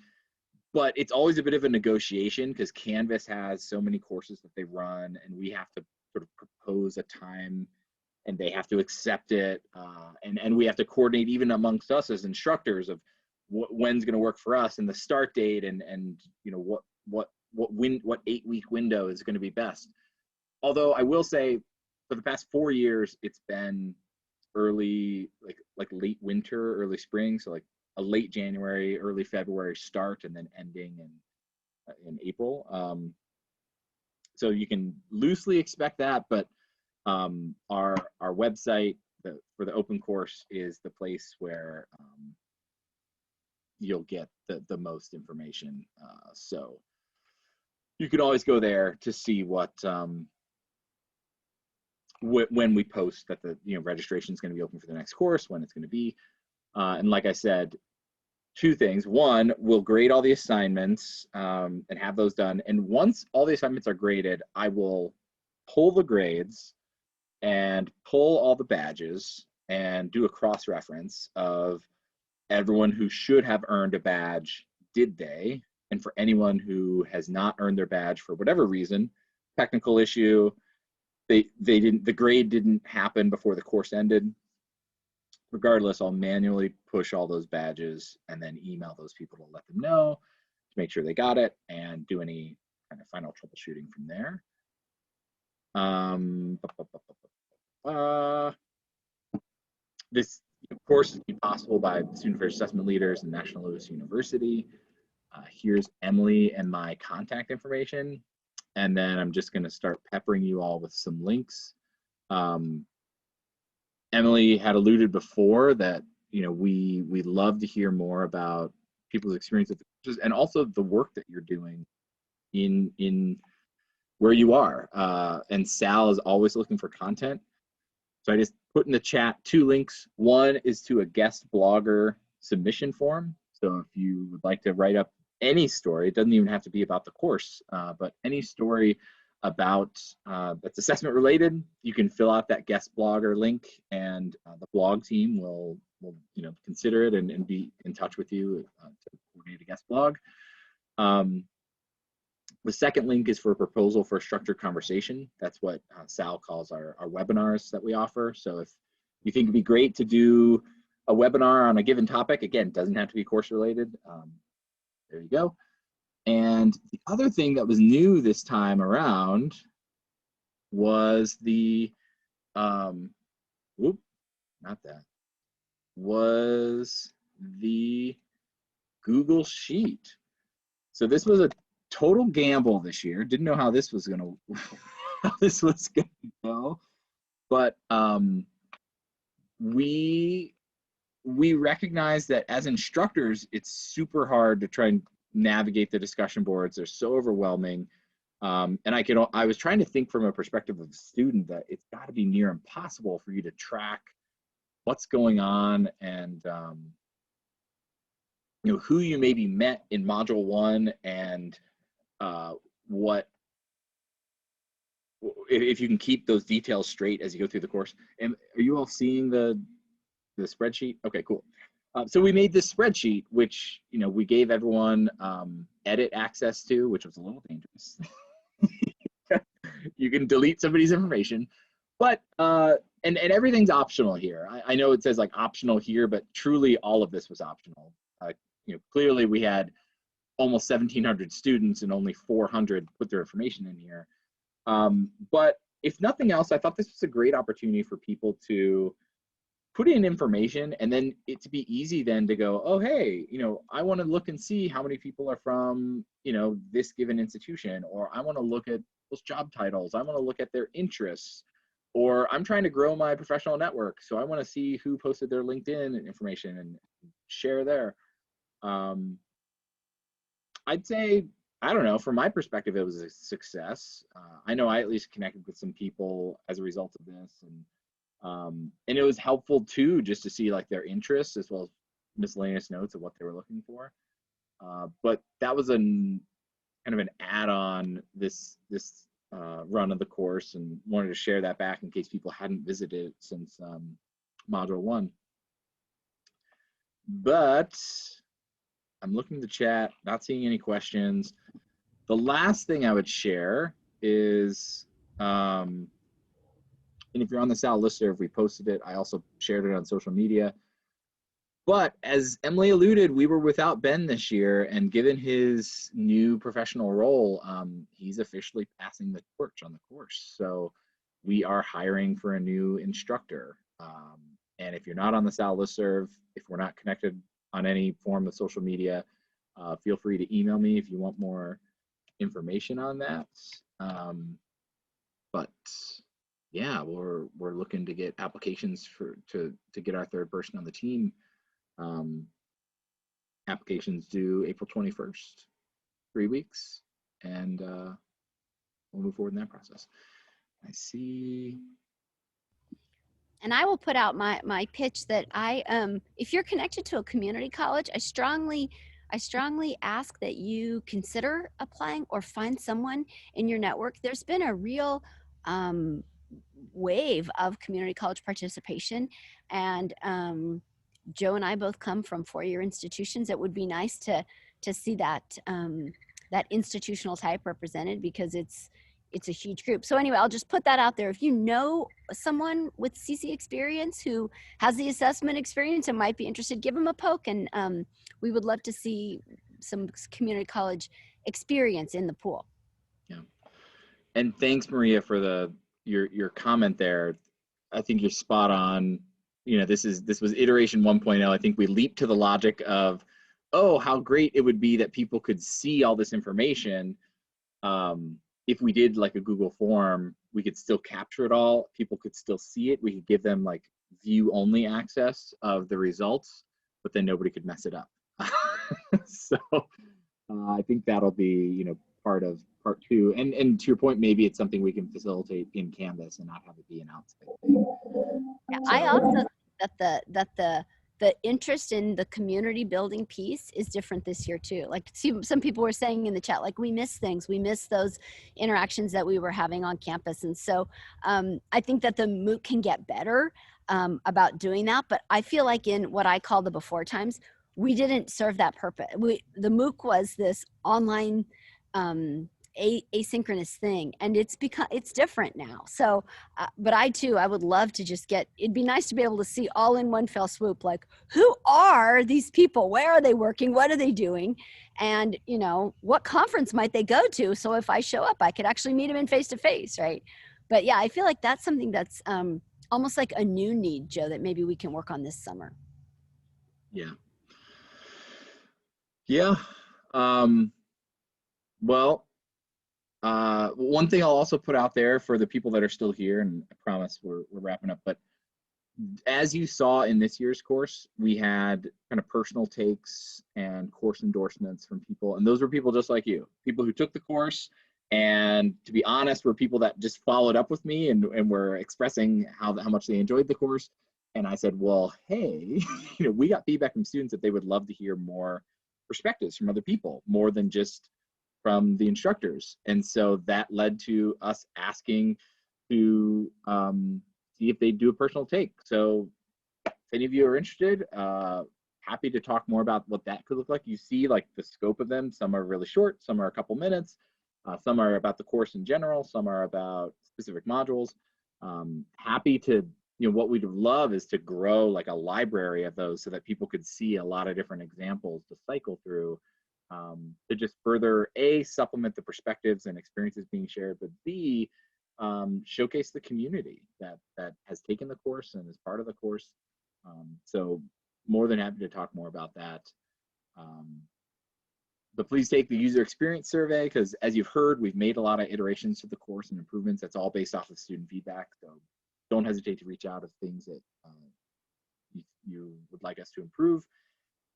S2: but it's always a bit of a negotiation because Canvas has so many courses that they run, and we have to sort of propose a time, and they have to accept it, and we have to coordinate even amongst us as instructors of when's going to work for us and the start date, and what 8-week window is going to be best. Although I will say, for the past 4 years, it's been early, like late winter, early spring, so like a late January, early February start, and then ending in April. So you can loosely expect that, but our website for the open course is the place where you'll get the most information. So you can always go there to see what when we post that the registration is going to be open for the next course, when it's going to be. And like I said, 2 things. One, we'll grade all the assignments and have those done. And once all the assignments are graded, I will pull the grades and pull all the badges and do a cross-reference of everyone who should have earned a badge, did they? And for anyone who has not earned their badge for whatever reason, technical issue, they didn't, the grade didn't happen before the course ended. Regardless, I'll manually push all those badges and then email those people to let them know, to make sure they got it, and do any kind of final troubleshooting from there. This course is made possible by Student Affairs Assessment Leaders and National Louis University. Here's Emily and my contact information. And then I'm just going to start peppering you all with some links. Emily had alluded before that we love to hear more about people's experience with the courses, and also the work that you're doing in where you are. And Sal is always looking for content. So I just put in the chat 2 links. One is to a guest blogger submission form. So if you would like to write up any story, it doesn't even have to be about the course, but any story about that's assessment related, you can fill out that guest blogger link, and the blog team will consider it and be in touch with you to coordinate a guest blog. The second link is for a proposal for a structured conversation. That's what Sal calls our webinars that we offer. So if you think it'd be great to do a webinar on a given topic, again, doesn't have to be course related, there you go. And the other thing that was new this time around was the, was the Google Sheet. So this was a total gamble this year. Didn't know how this was gonna go, but we recognize that as instructors, it's super hard to try and navigate the discussion boards. They're so overwhelming. And I was trying to think from a perspective of a student that it's got to be near impossible for you to track what's going on and who you maybe met in module 1 and what, if you can keep those details straight as you go through the course. And are you all seeing the spreadsheet? Okay, cool. So we made this spreadsheet, which we gave everyone edit access to, which was a little dangerous. You can delete somebody's information, but and everything's optional here. I know it says like optional here, but truly all of this was optional. Clearly we had almost 1,700 students and only 400 put their information in here. But if nothing else, I thought this was a great opportunity for people to put in information, and then it to be easy then to go, oh, hey, I want to look and see how many people are from, this given institution, or I want to look at those job titles. I want to look at their interests. Or I'm trying to grow my professional network, so I want to see who posted their LinkedIn information and share there. I'd say, I don't know, from my perspective, it was a success. I know I at least connected with some people as a result of this, and it was helpful too, just to see like their interests as well as miscellaneous notes of what they were looking for. But that was kind of an add-on this run of the course, and wanted to share that back in case people hadn't visited since module 1. But I'm looking at the chat, not seeing any questions. The last thing I would share is, and if you're on the Sal listserv, we posted it. I also shared it on social media. But as Emily alluded, we were without Ben this year, and given his new professional role, he's officially passing the torch on the course. So we are hiring for a new instructor. And if you're not on the Sal listserv, if we're not connected on any form of social media, feel free to email me if you want more information on that. But yeah, we're looking to get applications to get our third person on the team. Applications due April 21st, 3 weeks, and we'll move forward in that process. I see.
S1: And I will put out my pitch that if you're connected to a community college, I strongly ask that you consider applying or find someone in your network. There's been a real wave of community college participation, and Joe and I both come from four-year institutions. It would be nice to see that that institutional type represented, because it's a huge group. So anyway, I'll just put that out there. If you know someone with CC experience who has the assessment experience and might be interested, give them a poke, and we would love to see some community college experience in the pool.
S2: Yeah, and thanks, Maria, for your comment there. I think you're spot on. You know, this was iteration 1.0. I think we leaped to the logic of, oh, how great it would be that people could see all this information. If we did like a Google form, we could still capture it all. People could still see it. We could give them like view only access of the results, but then nobody could mess it up. So I think that'll be, you know, part 2. And to your point, maybe it's something we can facilitate in Canvas and not have it be an outside thing.
S1: Yeah, I also think that the interest in the community building piece is different this year too. Like, some people were saying in the chat, like, we miss things, we miss those interactions that we were having on campus. And so I think that the MOOC can get better about doing that. But I feel like in what I call the before times, we didn't serve that purpose. The MOOC was this online asynchronous thing, and it's different now. So but I would love to just it'd be nice to be able to see all in one fell swoop, like, who are these people, where are they working, what are they doing, and you know, what conference might they go to, so if I show up I could actually meet them in face to face, right? But yeah, I feel like that's something that's almost like a new need, Joe, that maybe we can work on this summer.
S2: Yeah. Well, one thing I'll also put out there for the people that are still here, and I promise we're wrapping up, but as you saw in this year's course, we had kind of personal takes and course endorsements from people, and those were people just like you, people who took the course, and to be honest, were people that just followed up with me and were expressing how much they enjoyed the course. And I said, well, hey, you know, we got feedback from students that they would love to hear more perspectives from other people, more than just from the instructors. And so that led to us asking to see if they'd do a personal take. So if any of you are interested, happy to talk more about what that could look like. You see like the scope of them. Some are really short, some are a couple minutes, some are about the course in general, some are about specific modules. Happy to, you know, what we'd love is to grow like a library of those so that people could see a lot of different examples to cycle through, to just further supplement the perspectives and experiences being shared, but B, showcase the community that has taken the course and is part of the course. So more than happy to talk more about that. But please take the user experience survey, because as you've heard, we've made a lot of iterations to the course and improvements. That's all based off of student feedback. So don't hesitate to reach out if things that you would like us to improve.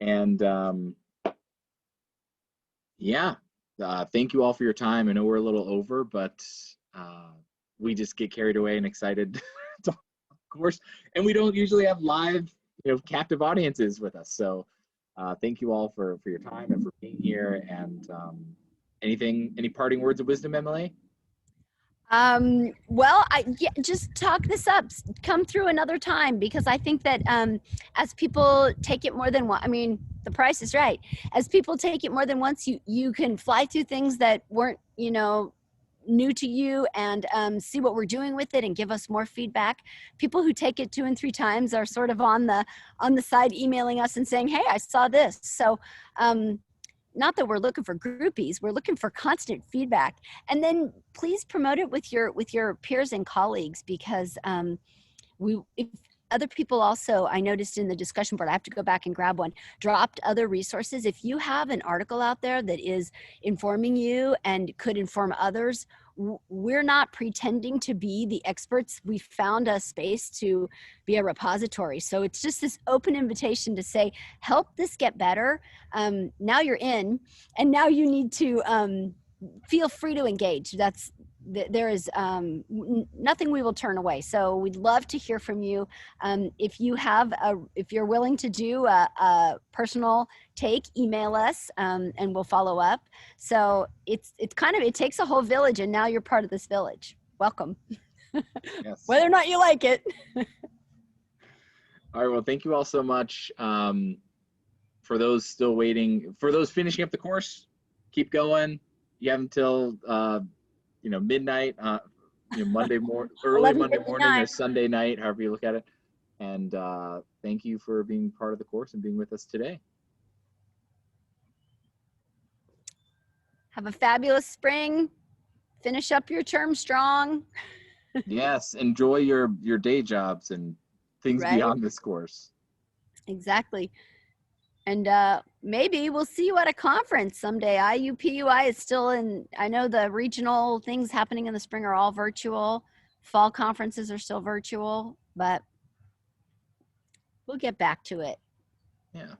S2: And yeah, thank you all for your time. I know we're a little over, but we just get carried away and excited, of course. And we don't usually have live, captive audiences with us. So thank you all for your time and for being here. And any parting words of wisdom, Emily?
S1: Well, just talk this up. Come through another time, because I think that as people take it more than one, I mean, the price is right. As people take it more than once, you can fly through things that weren't, new to you, and see what we're doing with it and give us more feedback. People who take it 2 and 3 times are sort of on the side emailing us and saying, hey, I saw this. So not that we're looking for groupies, we're looking for constant feedback. And then please promote it with your peers and colleagues, because if other people also, I noticed in the discussion board, I have to go back and grab one, dropped other resources. If you have an article out there that is informing you and could inform others, we're not pretending to be the experts. We found a space to be a repository. So it's just this open invitation to say, help this get better. Now you're in, and now you need to feel free to engage. There is nothing we will turn away. So we'd love to hear from you. If you're willing to do a personal take, email us, and we'll follow up. So it takes a whole village, and now you're part of this village. Welcome.
S2: Yes.
S1: Whether or not you like it.
S2: All right. Well, thank you all so much. For those still waiting, for those finishing up the course, keep going. You have until midnight, Monday morning, early Monday morning or Sunday night, however you look at it. And thank you for being part of the course and being with us today.
S1: Have a fabulous spring. Finish up your term strong.
S2: Yes, enjoy your day jobs and things beyond this course.
S1: Exactly. And maybe we'll see you at a conference someday. IUPUI is still in, I know the regional things happening in the spring are all virtual. Fall conferences are still virtual, but we'll get back to it.
S2: Yeah.